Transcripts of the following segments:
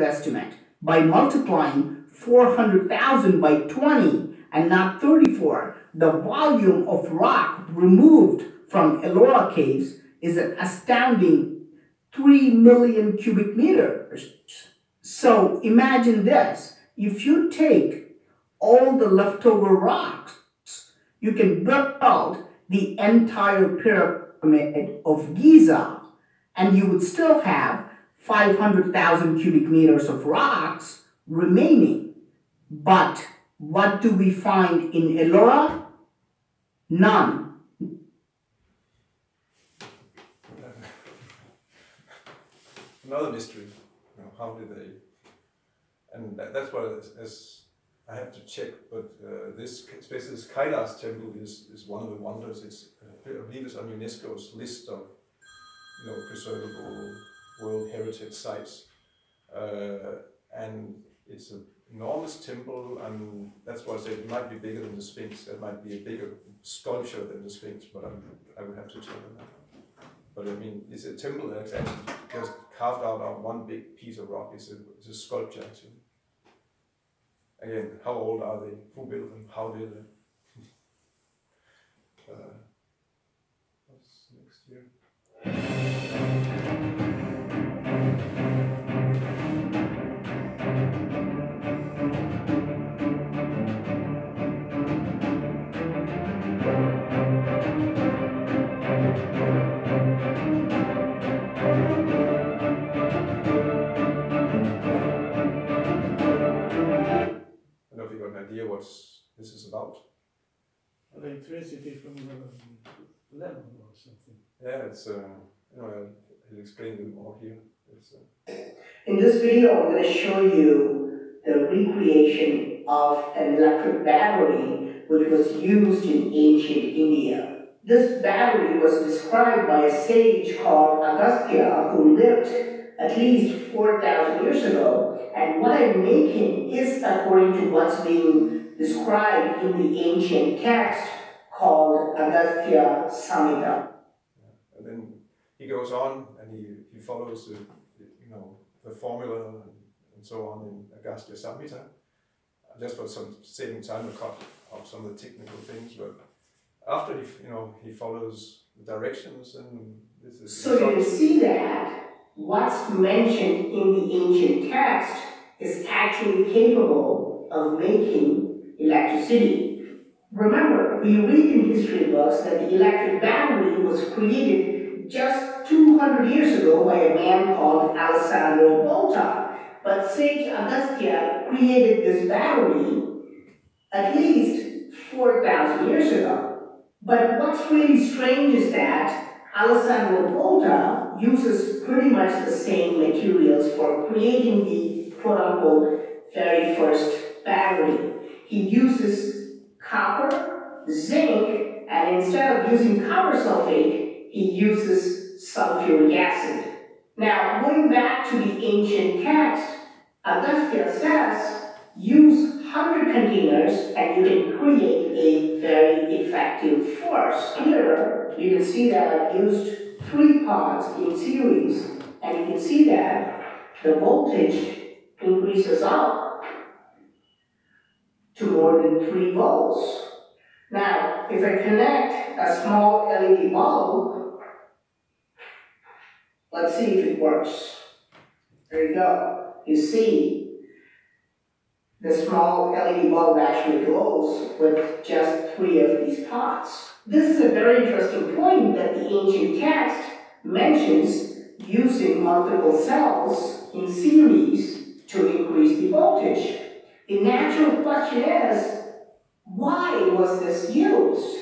estimate. By multiplying 400,000 by 20 and not 34, the volume of rock removed from Ellora caves is an astounding 3 million cubic meters. So imagine this, if you take all the leftover rocks, you can build the entire pyramid of Giza, and you would still have 500,000 cubic meters of rocks remaining. But what do we find in Ellora? None. Another mystery. How did they? And that's what I have to check. But especially this Kailash temple is one of the wonders. It's I believe it's on UNESCO's list of preservable World Heritage sites, and it's an enormous temple, and that's why I said it might be bigger than the Sphinx. That might be a bigger sculpture than the Sphinx, but I would have to check on that. But I mean, it's a temple that's actually just carved out of one big piece of rock. It's a sculpture actually. Again, how old are they? Who built them? How did they? What's next year? Idea what this is about? Electricity from the lemon or something. Yeah, it's I'll explain a little more here. In this video, I'm going to show you the recreation of an electric battery which was used in ancient India. This battery was described by a sage called Agastya who lived at least 4,000 years ago, and what I'm making is according to what's being described in the ancient text called Agastya Samhita. And then he goes on and he follows the formula and so on in Agastya Samhita. Just for some saving time, I cut off some of the technical things, but after he follows the directions, and this is so you can see that what's mentioned in the ancient text is actually capable of making electricity. Remember, we read in history books that the electric battery was created just 200 years ago by a man called Alessandro Volta. But Sage Agastya created this battery at least 4,000 years ago. But what's really strange is that Alessandro Volta uses pretty much the same materials for creating the quote-unquote very first battery. He uses copper, zinc, and instead of using copper sulfate, he uses sulfuric acid. Now, going back to the ancient text, Agastya says, use 100 containers and you can create a very effective force. Here, you can see that I've used 3 pots in series, and you can see that the voltage increases up to more than 3 volts. Now, if I connect a small LED bulb, let's see if it works. There you go. You see, the small LED bulb actually glows with just 3 of these pots. This is a very interesting point that the ancient text mentions using multiple cells in series to increase the voltage. The natural question is, why was this used?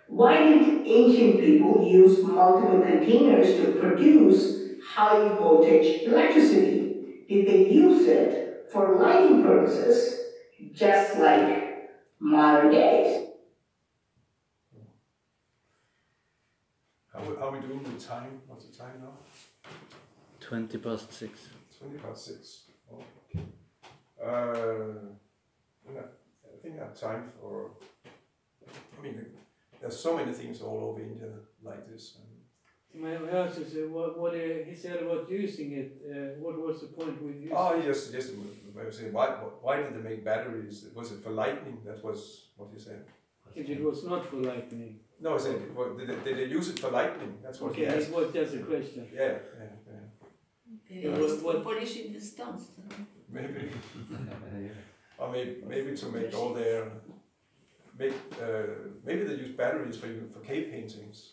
Why did ancient people use multiple containers to produce high voltage electricity? Did they use it for lighting purposes, just like modern days? How are we doing with time? What's the time now? 20 past 6. 20 past 6. Oh, okay. I think I have time for. I mean, there's so many things all over India like this. And My answer is what he said about using it. What was the point with using Oh, it? he just suggested, why did they make batteries? Was it for lightning? That was what he said. If it was not for lightning. No, he said, well, did they use it for lightning? That's what he Okay, asked. it was just a question. Yeah. Polishing the stones. Maybe. Or maybe to make all their, maybe they use batteries for cave paintings.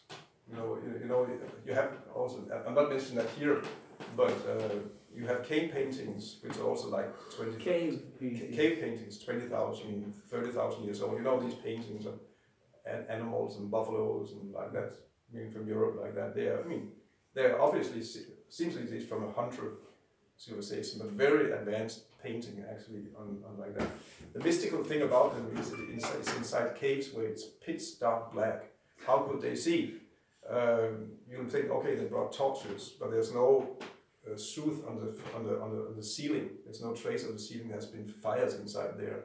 You have also, I'm not mentioning that here, but you have cave paintings, which are also like 20... Cave paintings, 20,000, 30,000 years old. You know these paintings of animals and buffaloes and like that, I mean from Europe like that. They're obviously, seems like it's from a hunter civilization, but very advanced painting actually on like that. The mystical thing about them is it's inside caves where it's pitch dark black. How could they see? You'll think, okay, they brought torches, but there's no soot on the ceiling. There's no trace of the ceiling. There's been fires inside there.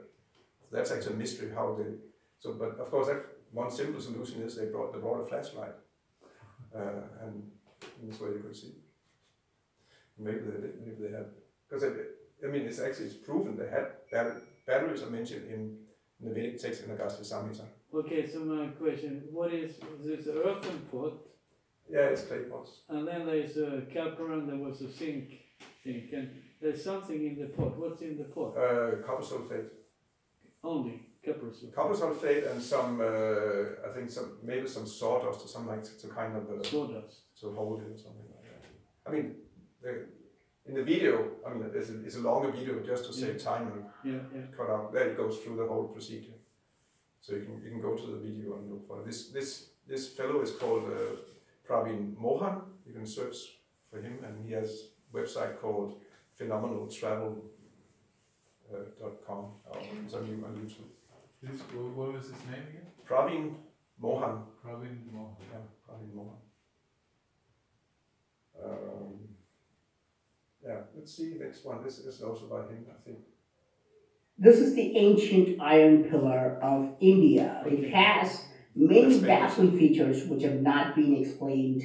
So that's actually a mystery how they. So, but of course, one simple solution is they brought a flashlight, and this way you could see. Maybe they did. Maybe they had. Because it's proven they had batteries are mentioned in the Vedic text in Agastya Samhita. Okay, so my question, what is this earthen pot? Yeah, it's clay pots. And then there's a copper and there was a zinc, and there's something in the pot. What's in the pot? Copper sulfate. Only copper sulfate. Copper sulfate and some, I think maybe some sawdust or something like to kind of sawdust to hold it or something like that. I mean, in the video, it's a longer video just to save time and cut out. There it goes through the whole procedure. So you can go to the video and look for it. This fellow is called Praveen Mohan. You can search for him, and he has a website called phenomenaltravel.com. It's on YouTube. What was his name again? Praveen Mohan. Praveen Mohan. Yeah, Praveen Mohan. Let's see next one. This is also by him, I think. This is the ancient iron pillar of India. It has many baffling features which have not been explained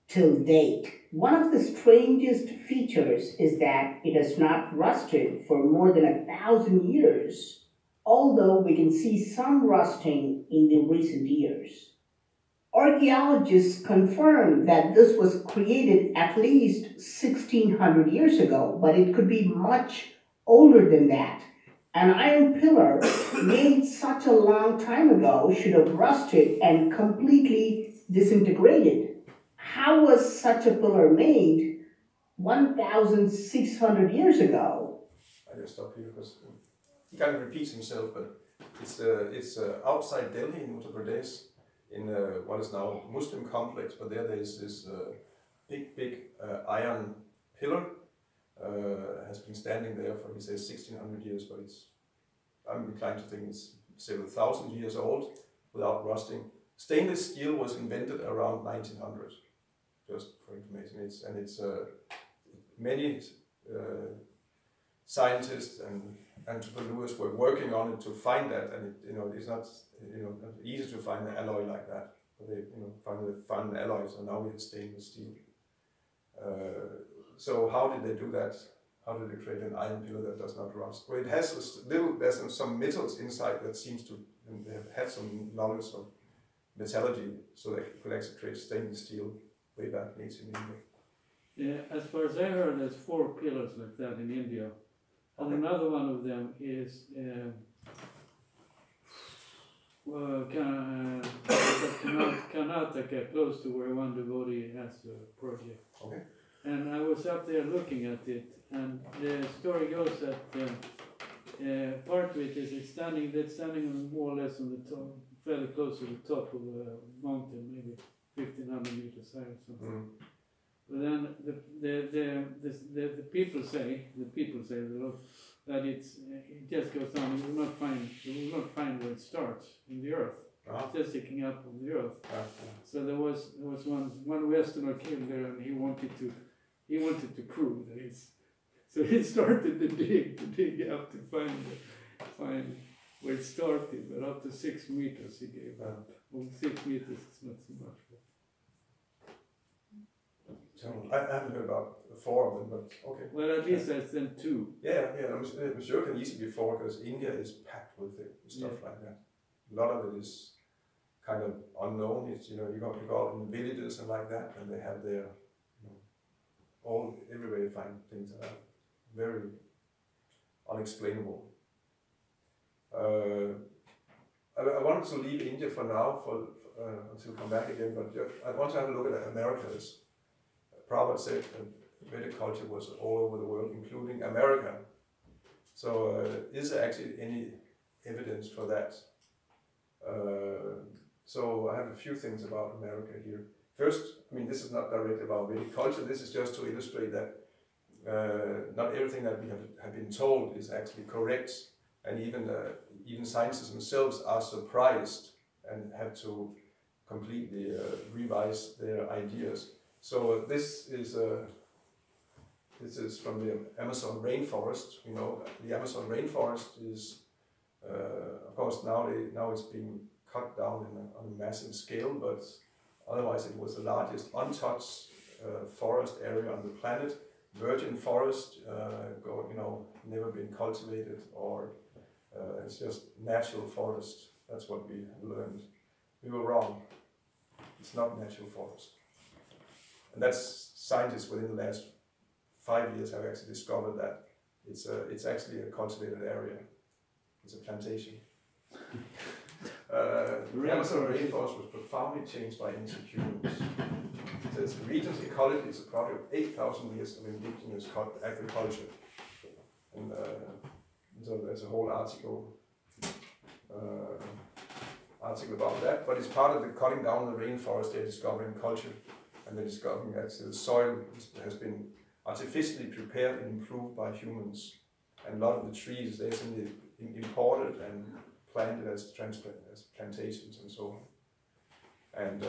till date. One of the strangest features is that it has not rusted for more than 1,000 years, although we can see some rusting in the recent years. Archaeologists confirm that this was created at least 1,600 years ago, but it could be much older than that. An iron pillar made such a long time ago should have rusted and completely disintegrated. How was such a pillar made 1,600 years ago? I just stop here because he kind of repeats himself, but it's outside Delhi in Uttar Pradesh, in what is now Muslim complex, but there is this big iron pillar. Has been standing there for, he says, 1,600 years, but I'm inclined to think it's several thousand years old without rusting. Stainless steel was invented around 1900, just for information. It's many scientists and entrepreneurs were working on it to find that, and it's not not easy to find an alloy like that. But they finally found an alloy, so now we have stainless steel. So how did they do that? How did they create an iron pillar that does not rust? Well, it has there's some metals inside that seems to, and they have had some knowledge of metallurgy, so they could actually create stainless steel way back in ancient India. Yeah, as far as I heard, there's 4 pillars like that in India. And another one of them is Karnataka, close to where one devotee has a project. Okay. And I was up there looking at it, and the story goes that part of it is it's standing more or less on the top, fairly close to the top of a mountain, maybe 1,500 meters high or something. Mm. But then the people say that it just goes down. You will not find where it starts in the earth. It's just sticking up on the earth. So there was one Westerner came there, and he wanted to prove that it's. So he started to dig up to find where it started. But up to 6 meters he gave up. Well, 6 meters is not so much. So I haven't heard about 4 of them, but okay. Well, at least there's then 2. Yeah, I'm sure it can easily be 4 because India is packed with stuff like that. A lot of it is kind of unknown. It's, you know, you go out in villages and like that, and they have their, you know, everywhere you find things that are very unexplainable. I wanted to leave India for now, until come back again, but I want to have a look at Americas. Prabhupada said that Vedic culture was all over the world, including America. So is there actually any evidence for that? So I have a few things about America here. First, I mean, this is not directly about Vedic culture, this is just to illustrate that not everything that we have been told is actually correct, and even scientists themselves are surprised and have to completely revise their ideas. So this is from the Amazon rainforest. You know, the Amazon rainforest is, of course, now it's being cut down on a massive scale, but otherwise it was the largest untouched forest area on the planet. Virgin forest, you know, never been cultivated, or it's just natural forest. That's what we learned. We were wrong. It's not natural forest. And that's scientists within the last 5 years have actually discovered that it's actually a cultivated area. It's a plantation. The Amazon rainforest was profoundly changed by ancient humans. It says the region's ecology is a product of 8,000 years of indigenous agriculture. And so there's a whole article about that, but it's part of the cutting down the rainforest. They're discovering culture, and they're discovering that the soil has been artificially prepared and improved by humans, and a lot of the trees they're imported and planted as plantations and so on. And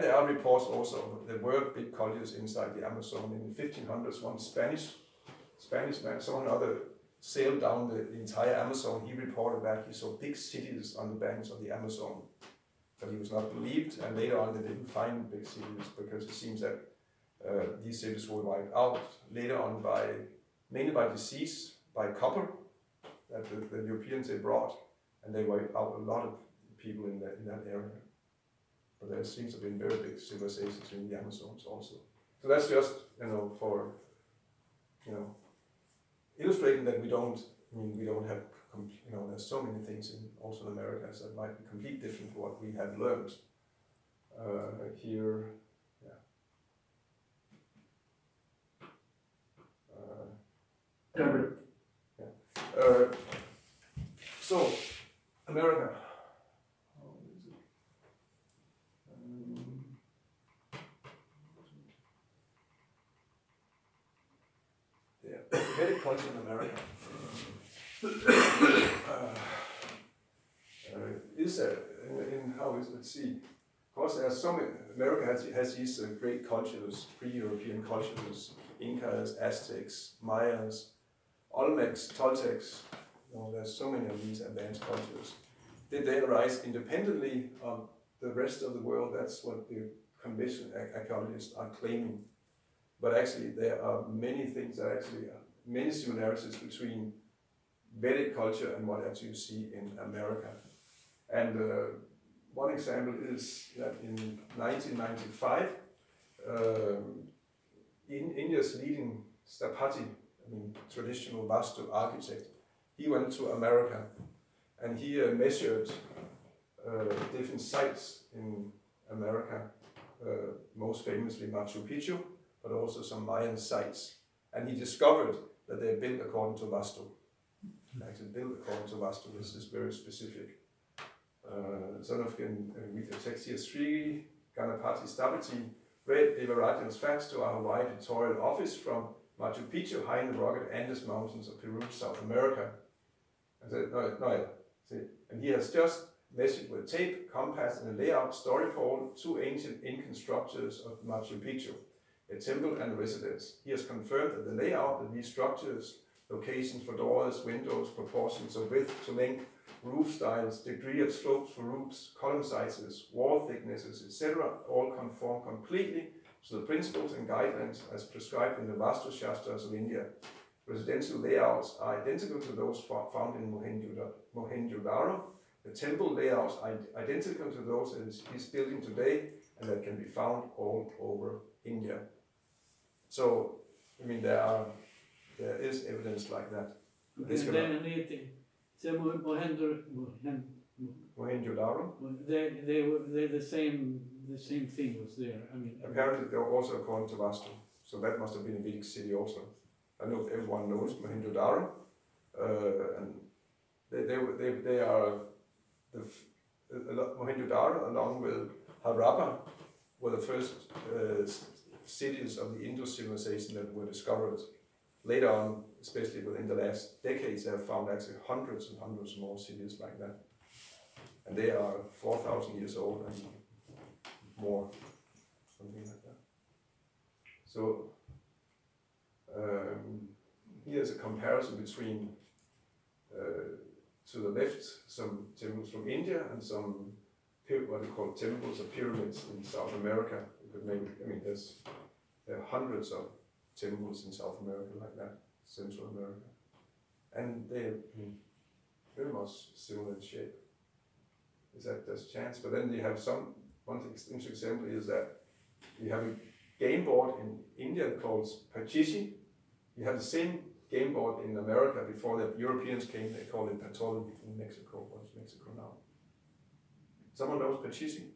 there are reports also there were big cultures inside the Amazon. In the 1500s, one Spanish man saw another sailed down the entire Amazon. He reported that he saw big cities on the banks of the Amazon, but he was not believed, and later on they didn't find big cities because it seems that these cities were wiped out later on mainly by disease, by copper that the Europeans they brought, and they wiped out a lot of people in that area. But there seems to have been very big civilizations in the Amazons also. So that's just, you know, for, you know, illustrating that we don't have, you know, there's so many things also in America that might be completely different from what we have learned here. So, America. Vedic culture in America is let's see. Of course, there are so many. America has these great cultures, pre-European cultures: Incas, Aztecs, Mayas, Olmecs, Toltecs. You know, there's so many of these advanced cultures. Did they arise independently of the rest of the world? That's what the conventional archaeologists are claiming. But actually, there are many things that actually are many similarities between Vedic culture and what actually you see in America. And one example is that in 1995, India's leading Stapati, traditional Vastu architect, he went to America and he measured different sites in America, most famously Machu Picchu, but also some Mayan sites. And he discovered that they are built according to Vastu. Actually built according to Vastu, which is very specific. Son of with the text here, Sri Ganapati Stapati read Devarajan's facts to our Hawaii editorial office from Machu Picchu, high in the rugged Andes Mountains of Peru, South America. I said, and he has just measured with tape, compass, and a layout story pole 2 ancient Incan structures of Machu Picchu, a temple and a residence. He has confirmed that the layout of these structures, locations for doors, windows, proportions of width to length, roof styles, degree of slopes for roofs, column sizes, wall thicknesses, etc., all conform completely So the principles and guidelines as prescribed in the Vastu Shastras of India, residential layouts are identical to those found in Mohenjo-Daro. The temple layouts are identical to those that is building today and that can be found all over India. So, I mean, there is evidence like that. Mohenjo-Daro? They're the same thing was there. I mean, apparently they were also according to Vastu, so that must have been a Vedic city also. I don't know if everyone knows Mohenjo-Daro, and they are Mohenjo-Daro along with Harappa were the first cities of the Indus civilization that were discovered. Later on, especially within the last decades, they have found actually hundreds and hundreds more cities like that. And they are 4,000 years old and more, something like that. So here's a comparison between, to the left, some temples from India and some what they call temples or pyramids in South America. You could maybe, I mean, there are hundreds of temples in South America like that, Central America, and they're very much similar in shape. Is that there's a chance? But then you have one interesting example is that you have a game board in India called Pachishi. You have the same game board in America before the Europeans came. They call it Patol in Mexico. What's Mexico now? Someone knows Pachishi?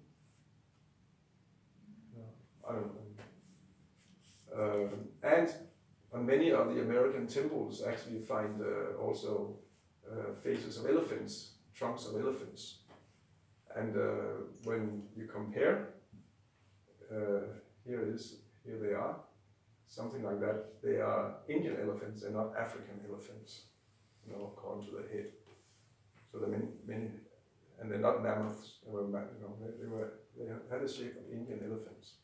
No, I don't know. And on many of the American temples, actually you find also faces of elephants, trunks of elephants. And when you compare, here they are, something like that. They are Indian elephants, they're not African elephants, you know, according to the head. So there are many, and they're not mammoths. They were, they had the shape of Indian elephants.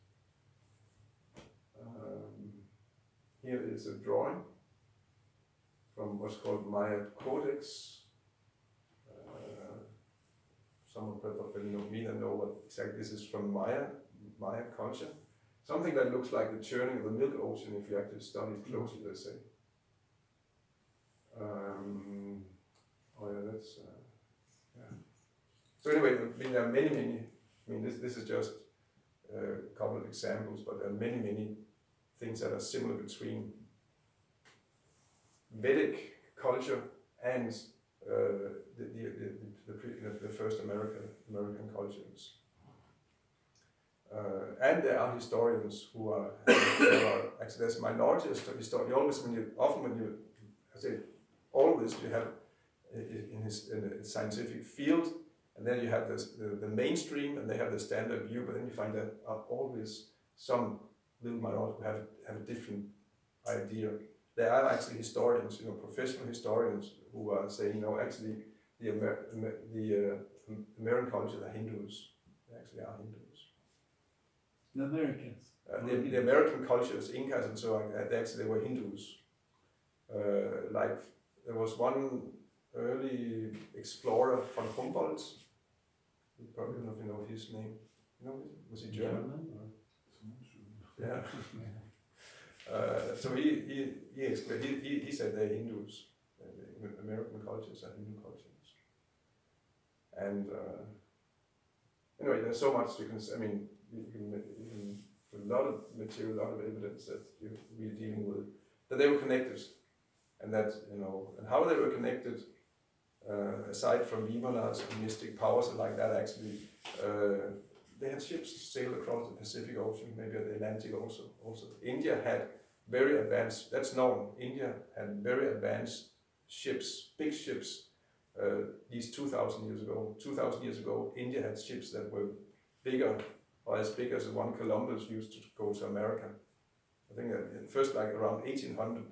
Here is a drawing from what's called Mayan Codex. Someone probably know what exactly this is from Mayan culture. Something that looks like the churning of the milk ocean if you actually study it closely, let's say. Oh yeah, that's yeah. So anyway, I mean, there are many. I mean, this is just a couple of examples, but there are many things that are similar between Vedic culture and the first American cultures. And there are historians who are actually there's minority historians. Always you have in a scientific field, and then you have the mainstream, and they have the standard view. But then you find that always some little minority who have a different idea. There are actually historians, professional historians who are saying, actually the American culture are Hindus. They actually are Hindus. The Americans. The American cultures, Incas and so on, they were Hindus. Like there was one early explorer from Humboldt. You probably don't know if you know his name. Was he German? Yeah. So he said they're Hindus. The American cultures are Hindu cultures. And anyway, there's so much you can. I mean, you can a lot of material, a lot of evidence that we're dealing with, that they were connected, and that and how they were connected. Aside from Vimalas and mystic powers and like that, actually, they had ships sail across the Pacific Ocean, maybe the Atlantic also. India had very advanced, that's known, India had very advanced ships, big ships, these 2,000 years ago. 2,000 years ago, India had ships that were bigger, or as big as the one Columbus used to go to America. I think that first, like around 1800,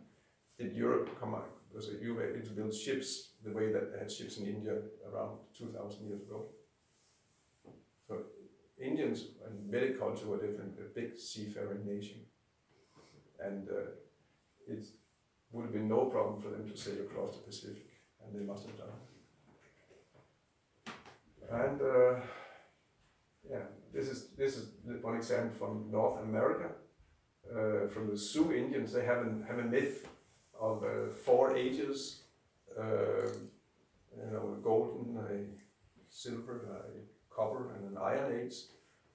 did Europe come out, because you were able to build ships the way that they had ships in India around 2,000 years ago. So Indians and Vedic culture were definitely a big seafaring nation. And it would have been no problem for them to sail across the Pacific, and they must have done it. And yeah, this is one example from North America. from the Sioux Indians, they have a myth of 4 ages, a golden, a silver, a copper, and an iron age.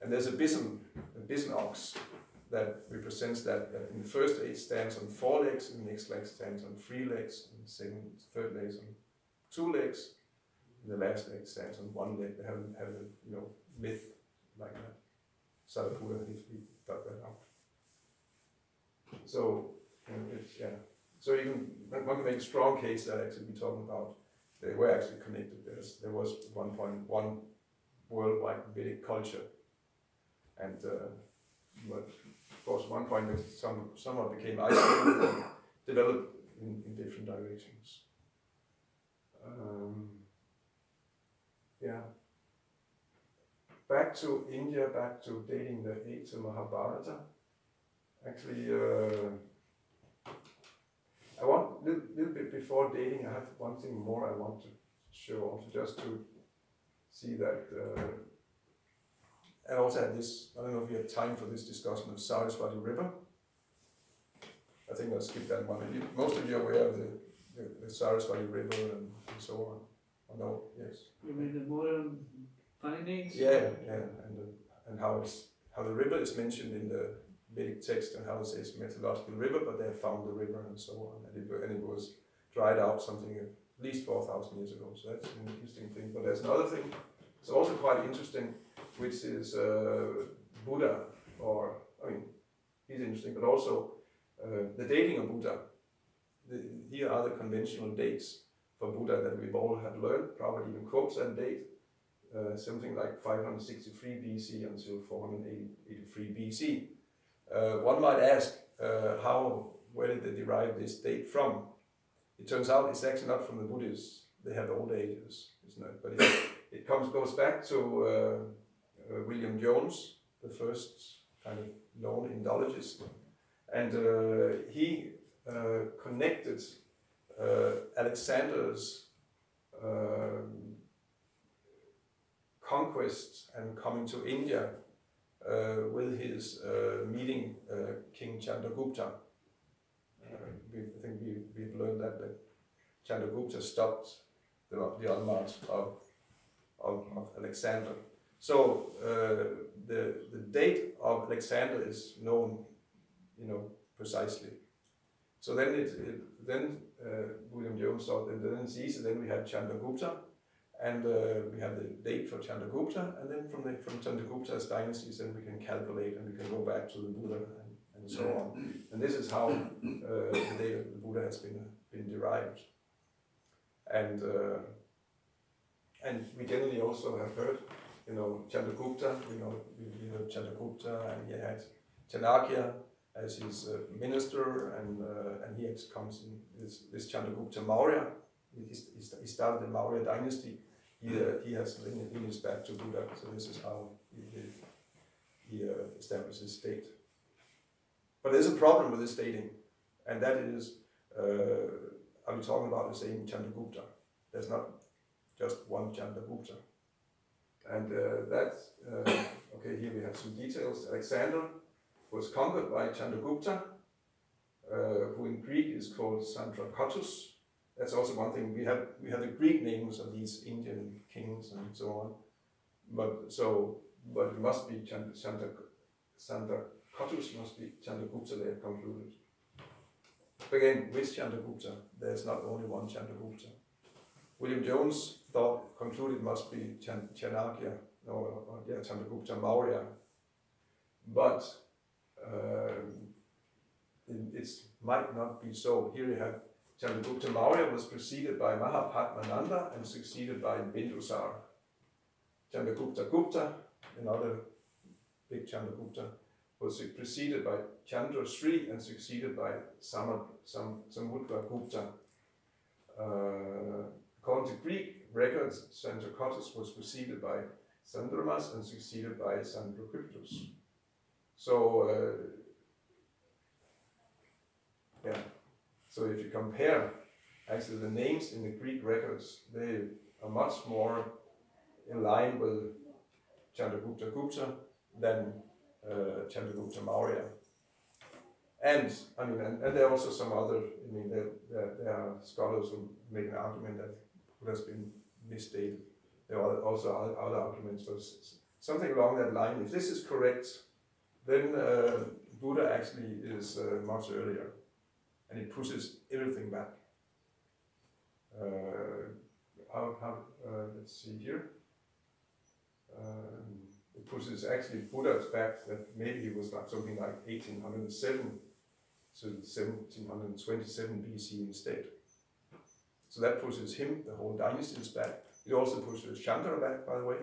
And there's a bison ox that represents that in the first age stands on 4 legs, and the next leg stands on 3 legs, and the third leg on 2 legs, and the last leg stands on 1 leg. They have a myth like that. Sarapura, he thought that out. So So one can make a strong case that actually we're talking about they were actually connected. There was at one point one worldwide Vedic culture, and but of course, one point somewhat became isolated and developed in different directions. Back to India, back to dating the 8th Mahabharata. Actually, I want a little bit before dating. I have one thing more I want to show, also just to see that. I also had this. I don't know if we have time for this discussion of Saraswati River. I think I'll skip that one. Most of you are aware of the Saraswati River and so on. Oh, no, yes. You mean the modern findings? Yeah, and how the river is mentioned in the Vedic text and how it says mythological river, but they have found the river and so on, and it was dried out something at least 4,000 years ago. So that's an interesting thing. But there's another thing. It's also quite interesting, which is Buddha, he's interesting, but also the dating of Buddha. Here are the conventional dates for Buddha that we've all have learned. Prabhupada even quotes that date, something like 563 BC until 483 BC. One might ask, where did they derive this date from? It turns out it's actually not from the Buddhists. They have old ages, isn't it? But it goes back to William Jones, the first kind of known Indologist, and he connected Alexander's conquest and coming to India with his meeting King Chandragupta. I think we've learned that Chandragupta stopped the onmarch of Alexander. So the date of Alexander is known, precisely. So then William Jones thought that then it's easy. Then we have Chandragupta, and we have the date for Chandragupta, and then from Chandragupta's dynasties, then we can calculate and we can go back to the Buddha and so on. And this is how the date of the Buddha has been derived. And we generally also have heard, Chandragupta. We heard Chandragupta, and he had Chanakya as his minister, and he comes in this Chandragupta Maurya. He started the Maurya dynasty. He has lineage back to Buddha, so this is how he established his state. But there's a problem with this dating, and that is, are we talking about the same Chandragupta? There's not just one Chandragupta. And that's, okay, here we have some details. Alexander was conquered by Chandragupta, who in Greek is called Sandrakotus. That's also one thing. We have the Greek names of these Indian kings and so on, but it must be Sandrakotus must be Chandragupta. They have concluded. Again, which Chandragupta? There's not only one Chandragupta. William Jones concluded it must be Chanakya, Chandragupta Maurya, but it might not be so. Here you have Chandragupta Maurya was preceded by Mahapadmananda and succeeded by Bindusar. Chandragupta Gupta, another big Chandragupta, was preceded by Chandra Sri and succeeded by Samudra Gupta. According to Greek records, Sandrakotus was preceded by Sandramas and succeeded by Sandrakyptus. So, So if you compare, actually the names in the Greek records, they are much more in line with Chandragupta Gupta than Chandragupta Maurya. And I mean, and there are also some other. I mean, there are scholars who make an argument that it has been misstated. There are also other arguments, but something along that line. If this is correct, then Buddha actually is much earlier, and it pushes everything back. Let's see here. It pushes actually Buddha's back, that maybe he was like something like 1807 to 1727 BC instead. So that pushes him, the whole dynasty is back. It also pushes Shankara back, by the way.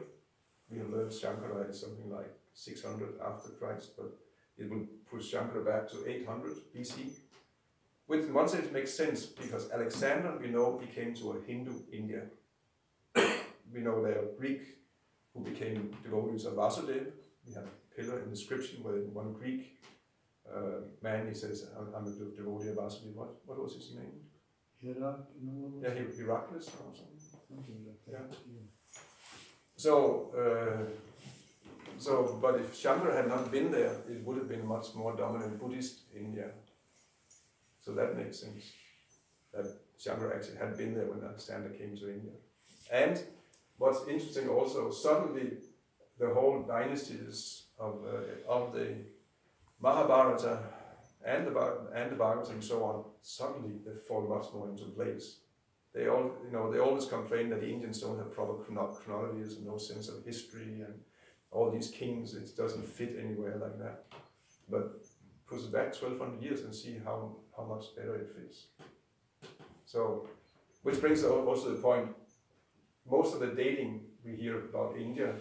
We have learned Shankara is something like 600 after Christ, but it will push Shankara back to 800 BC. Which in one sense makes sense, because Alexander, we know, he came to a Hindu India. We know there are Greek who became devotees of Vasudeva. We have a pillar in the scripture where one Greek man, he says, I'm a devotee of Vasudeva. What was his name? Heracles or something. Something like that. Yeah. So, but if Shankara had not been there, it would have been much more dominant Buddhist India. So that makes sense, that Shankara actually had been there when Alexander came to India. And what's interesting also, suddenly the whole dynasties of the Mahabharata and the Bhagavata and so on, suddenly they fall much more into place. They all, they always complain that the Indians don't have proper chronologies and no sense of history and all these kings, it doesn't fit anywhere like that. But push it back 1200 years and see how much better it fits. So, which brings also the point, most of the dating we hear about India,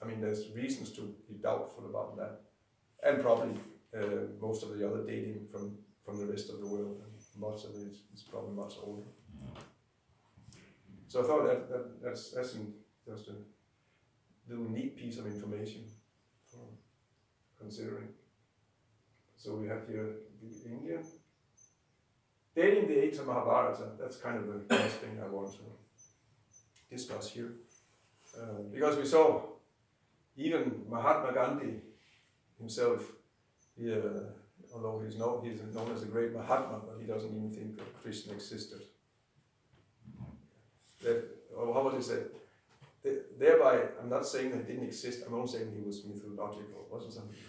I mean, there's reasons to be doubtful about that. And probably most of the other dating from the rest of the world, and much of it is probably much older. So I thought that's just a little neat piece of information for considering. So we have here India. Dating the age of Mahabharata, that's kind of the first thing I want to discuss here. Because we saw even Mahatma Gandhi himself, although he's known as a great Mahatma, but he doesn't even think that Krishna existed. How would he say? Thereby, I'm not saying that he didn't exist, I'm only saying he was mythological, wasn't something.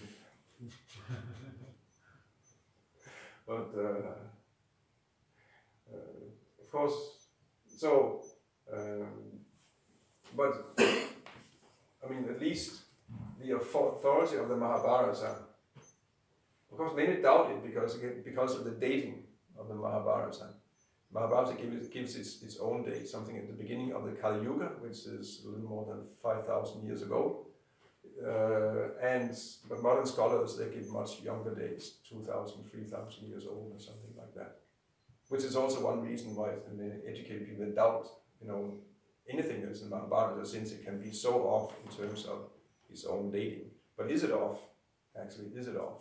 But of course, so, but I mean, at least the authority of the Mahabharata, of course, many doubt it because of the dating of the Mahabharata. Mahabharata gives its own date, something at the beginning of the Kali Yuga, which is a little more than 5,000 years ago. But modern scholars, they give much younger dates, 2,000, 3,000 years old or something like that. Which is also one reason why many educated people doubt, anything that's in Mahabharata, since it can be so off in terms of its own dating. But is it off? Actually, is it off?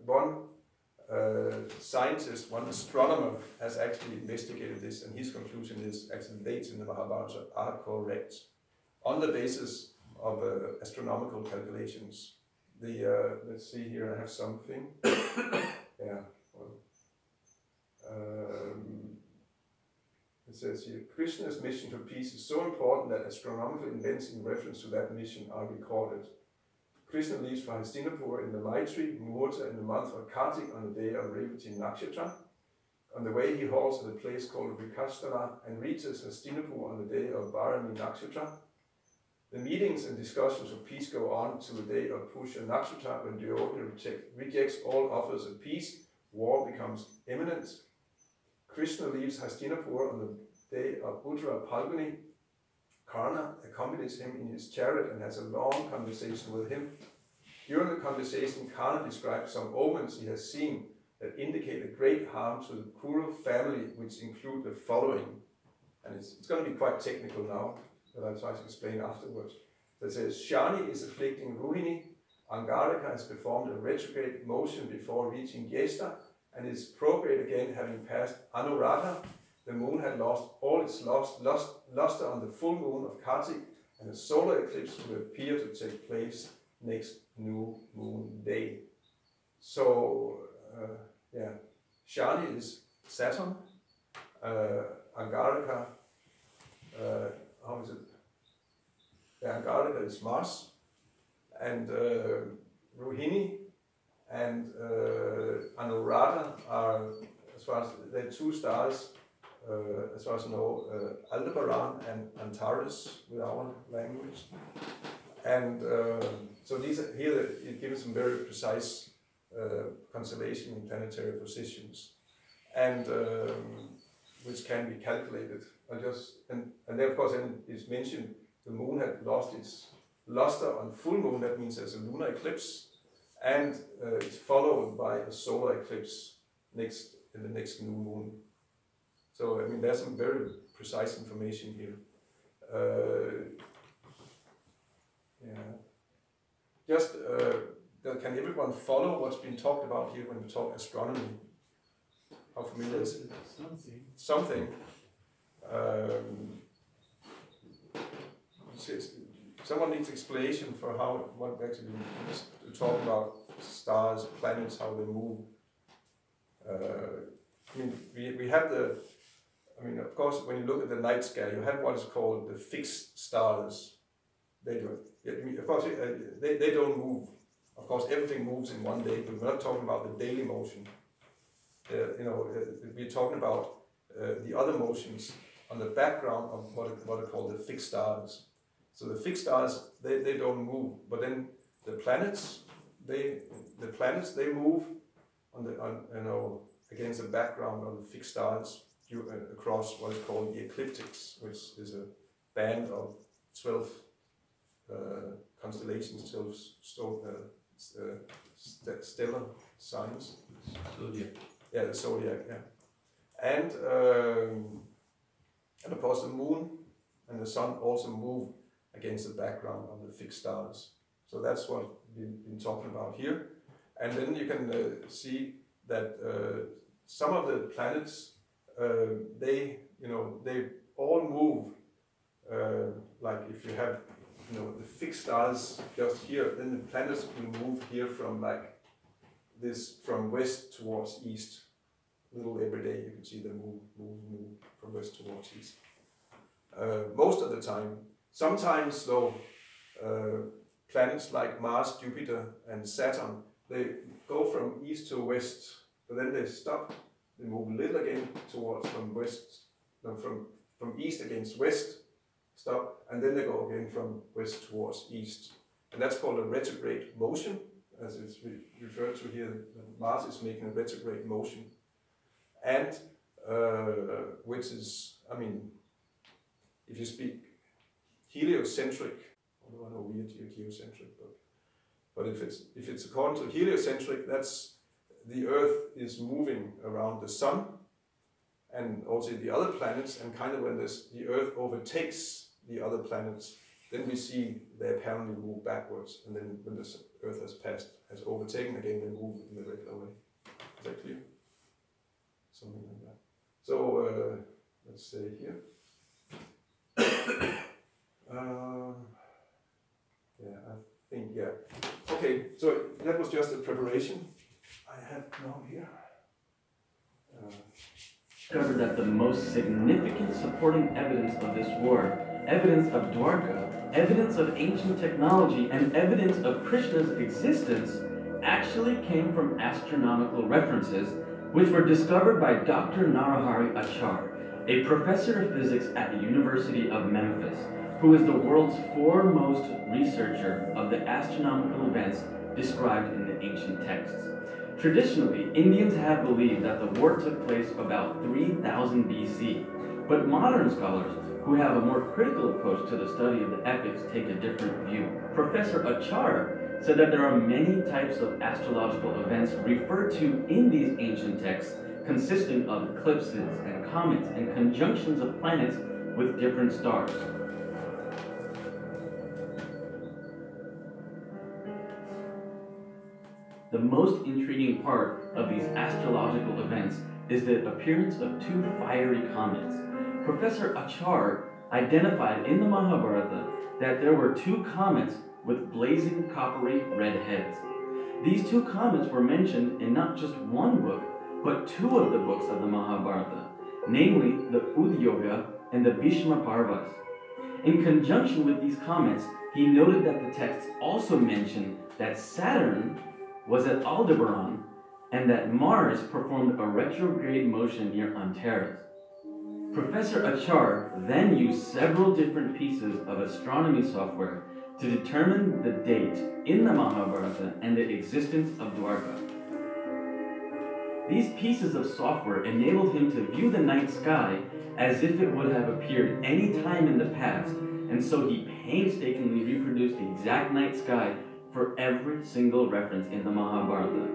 One scientist, one astronomer, has actually investigated this, and his conclusion is actually the dates in the Mahabharata are correct on the basis of astronomical calculations. Let's see here, I have something. Yeah. Well, it says here, Krishna's mission to peace is so important that astronomical events in reference to that mission are recorded. Krishna leaves for Hastinapur in the Maitri Muhurta in the month of Kartik on the day of Revati Nakshatra. On the way he halts at a place called Vikastana and reaches Hastinapur on the day of Bharani Nakshatra. The meetings and discussions of peace go on till the day of Pusha Nakshatra, when Duryodhana rejects all offers of peace. War becomes imminent. Krishna leaves Hastinapur on the day of Uttara Palguni. Karna accompanies him in his chariot and has a long conversation with him. During the conversation, Karna describes some omens he has seen that indicate a great harm to the Kuru family, which include the following. And it's going to be quite technical now, but I'll try to explain afterwards. So it says, Shani is afflicting Rohini, Angarika has performed a retrograde motion before reaching Jyeshta, and is prograde again having passed Anuradha. The moon had lost all its luster on the full moon of Kartik, and a solar eclipse will appear to take place next new moon day. So yeah, Shani is Saturn, Angarika, how is it? Yeah, Angarika is Mars, and Rohini and Anuradha are, as far as they're two stars, as far as I know, Aldebaran and Antares with our language. And so these are, here it gives some very precise constellation and planetary positions, and which can be calculated. And then of course then it's mentioned the moon had lost its luster on full moon. That means there's a lunar eclipse, and it's followed by a solar eclipse in the next new moon. So I mean there's some very precise information here. Yeah. Just can everyone follow what's been talked about here when we talk astronomy? How familiar is it? Something. Someone needs explanation for what actually to talk about stars, planets, how they move. I mean, we have of course, when you look at the night sky, you have what is called the fixed stars. They do. Of course, they don't move. Of course, everything moves in one day, but we're not talking about the daily motion. We're talking about the other motions on the background of what are called the fixed stars. So the fixed stars, they don't move, but then the planets, they move against the background of the fixed stars across what is called the ecliptics, which is a band of 12 constellations, 12 stellar signs. Zodiac. Yeah, the zodiac. Yeah, and of course the moon and the sun also move against the background of the fixed stars. So that's what we've been talking about here. And then you can see that some of the planets they all move like if you have the fixed stars just here, then the planets will move here from like this, from west towards east. Little every day you can see them move from west towards east. Most of the time. Sometimes though, planets like Mars, Jupiter and Saturn, they go from east to west, but then they stop. They move a little again towards from east against west, stop, and then they go again from west towards east. And that's called a retrograde motion, as it's referred to here. Mars is making a retrograde motion. And which is, I mean, if you speak heliocentric, although I know we're geocentric, but if it's according to heliocentric, that's the Earth is moving around the sun and also the other planets, and kind of when the Earth overtakes the other planets, then we see they apparently move backwards, and then when the Earth has overtaken again, they move in the regular way. Is that clear? Something like that. So let's say here. Okay, so that was just a preparation. I have now here. Discovered that the most significant supporting evidence of this war, evidence of Dwarka, evidence of ancient technology, and evidence of Krishna's existence actually came from astronomical references, which were discovered by Dr. Narahari Achar, a professor of physics at the University of Memphis, who is the world's foremost researcher of the astronomical events described in the ancient texts. Traditionally, Indians have believed that the war took place about 3000 BC, but modern scholars who have a more critical approach to the study of the epics take a different view. Professor Achar said that there are many types of astrological events referred to in these ancient texts, consisting of eclipses and comets and conjunctions of planets with different stars. The most intriguing part of these astrological events is the appearance of two fiery comets. Professor Achar identified in the Mahabharata that there were two comets with blazing coppery red heads. These two comets were mentioned in not just one book, but two of the books of the Mahabharata, namely the Udyoga and the Bhishma Parvas. In conjunction with these comets, he noted that the texts also mentioned that Saturn was at Aldebaran and that Mars performed a retrograde motion near Antares. Professor Achar then used several different pieces of astronomy software to determine the date in the Mahabharata and the existence of Dwarka. These pieces of software enabled him to view the night sky as if it would have appeared any time in the past, and so he painstakingly reproduced the exact night sky for every single reference in the Mahabharata.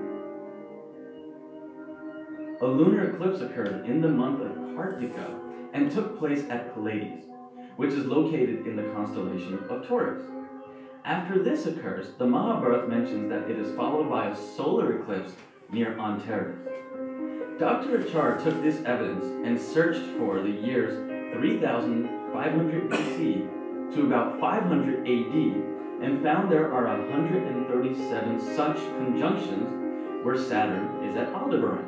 A lunar eclipse occurred in the month of Kartika and took place at Pleiades, which is located in the constellation of Taurus. After this occurs, the Mahabharata mentions that it is followed by a solar eclipse near Antares. Dr. Achar took this evidence and searched for the years 3500 BC to about 500 AD and found there are 137 such conjunctions where Saturn is at Aldebaran.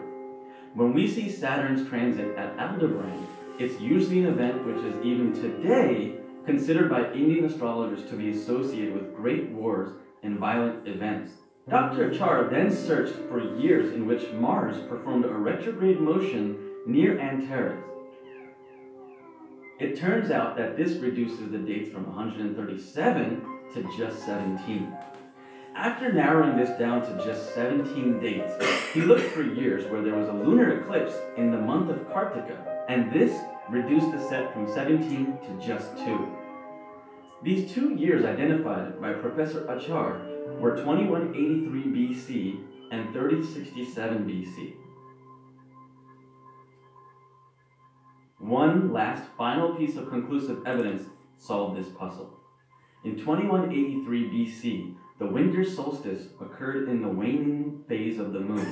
When we see Saturn's transit at Aldebaran, it's usually an event which is even today considered by Indian astrologers to be associated with great wars and violent events. Dr. Achar then searched for years in which Mars performed a retrograde motion near Antares. It turns out that this reduces the dates from 137 to just 17. After narrowing this down to just 17 dates, he looked for years where there was a lunar eclipse in the month of Kartika, and this reduced the set from 17 to just 2. These 2 years identified by Professor Achar were 2183 BC and 3067 BC. One last final piece of conclusive evidence solved this puzzle. In 2183 BC, the winter solstice occurred in the waning phase of the moon.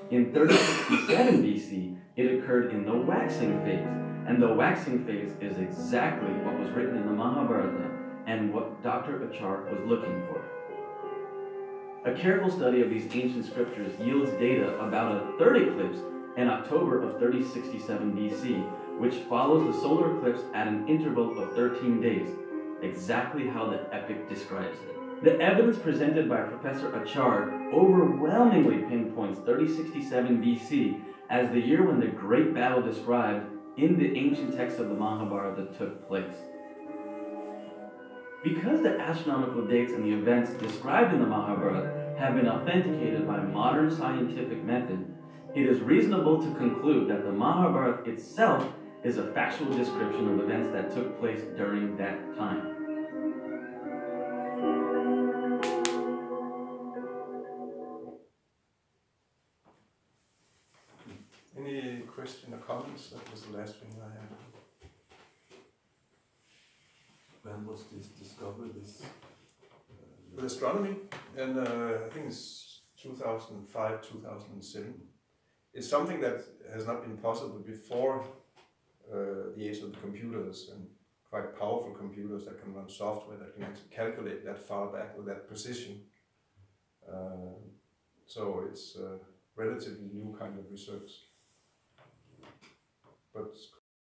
In 3067 BC, it occurred in the waxing phase, and the waxing phase is exactly what was written in the Mahabharata and what Dr. Achar was looking for. A careful study of these ancient scriptures yields data about a third eclipse in October of 3067 BC, which follows the solar eclipse at an interval of 13 days, exactly how the epic describes it. The evidence presented by Professor Achar overwhelmingly pinpoints 3067 BC as the year when the great battle described in the ancient texts of the Mahabharata took place. Because the astronomical dates and the events described in the Mahabharata have been authenticated by modern scientific method, it is reasonable to conclude that the Mahabharata itself is a factual description of events that took place during that time. Any question or comments? That was the last thing I had. When was this discovered? With astronomy, and I think it's 2005, 2007. It's something that has not been possible before the age of the computers and quite powerful computers that can run software that can actually calculate that far back with that precision. So it's a relatively new kind of research. But